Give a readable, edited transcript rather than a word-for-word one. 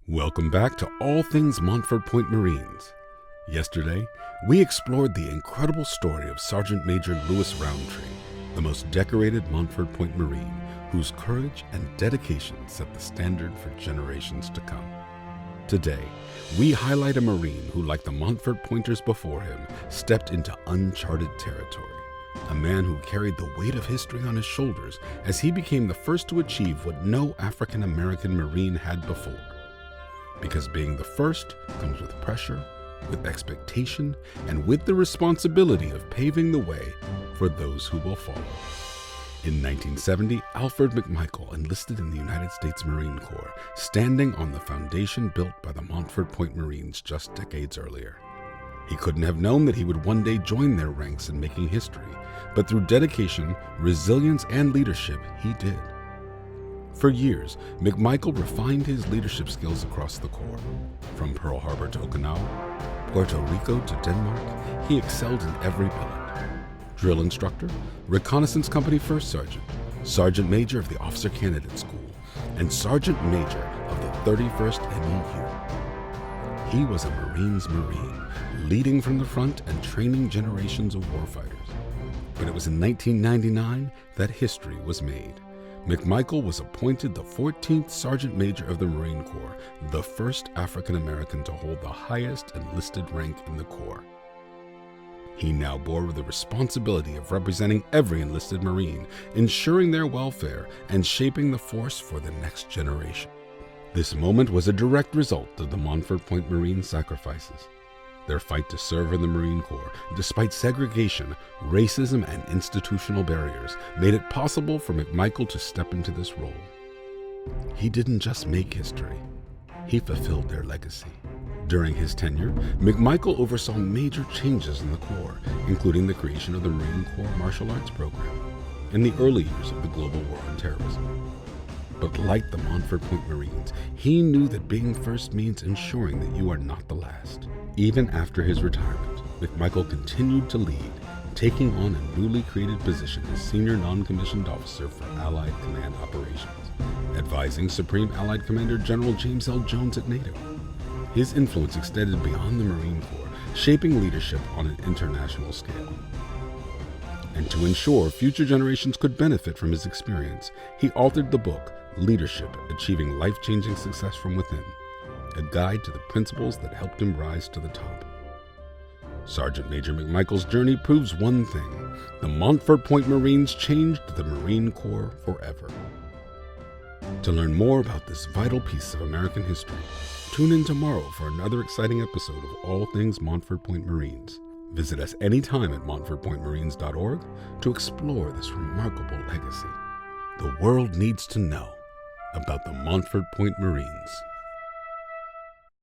Welcome back to All Things Montford Point Marines. Yesterday, we explored the incredible story of Sergeant Major Lewis Roundtree, the most decorated Montford Point Marine, whose courage and dedication set the standard for generations to come. Today, we highlight a Marine who, like the Montford Pointers before him, stepped into uncharted territory. A man who carried the weight of history on his shoulders as he became the first to achieve what no African-American Marine had before. Because being the first comes with pressure, with expectation, and with the responsibility of paving the way for those who will follow. In 1970, Alford McMichael enlisted in the United States Marine Corps, standing on the foundation built by the Montford Point Marines just decades earlier. He couldn't have known that he would one day join their ranks in making history, but through dedication, resilience, and leadership, he did. For years, McMichael refined his leadership skills across the Corps. From Pearl Harbor to Okinawa, Puerto Rico to Denmark, he excelled in every billet. Drill instructor, reconnaissance company first sergeant, sergeant major of the officer candidate school, and sergeant major of the 31st MEU. He was a Marine's Marine, leading from the front and training generations of warfighters. But it was in 1999 that history was made. McMichael was appointed the 14th Sergeant Major of the Marine Corps, the first African American to hold the highest enlisted rank in the Corps. He now bore the responsibility of representing every enlisted Marine, ensuring their welfare and shaping the force for the next generation. This moment was a direct result of the Montford Point Marines' sacrifices. Their fight to serve in the Marine Corps, despite segregation, racism, and institutional barriers, made it possible for McMichael to step into this role. He didn't just make history, he fulfilled their legacy. During his tenure, McMichael oversaw major changes in the Corps, including the creation of the Marine Corps Martial Arts Program in the early years of the global war on terrorism. But like the Montford Point Marines, he knew that being first means ensuring that you are not the last. Even after his retirement, McMichael continued to lead, taking on a newly created position as Senior Non-Commissioned Officer for Allied Command Operations, advising Supreme Allied Commander General James L. Jones at NATO. His influence extended beyond the Marine Corps, shaping leadership on an international scale. And to ensure future generations could benefit from his experience, he authored the book, Leadership: Achieving Life-Changing Success from Within, a guide to the principles that helped him rise to the top. Sergeant Major McMichael's journey proves one thing: the Montford Point Marines changed the Marine Corps forever. To learn more about this vital piece of American history, tune in tomorrow for another exciting episode of All Things Montford Point Marines. Visit us anytime at montfordpointmarines.org to explore this remarkable legacy. The world needs to know about the Montford Point Marines.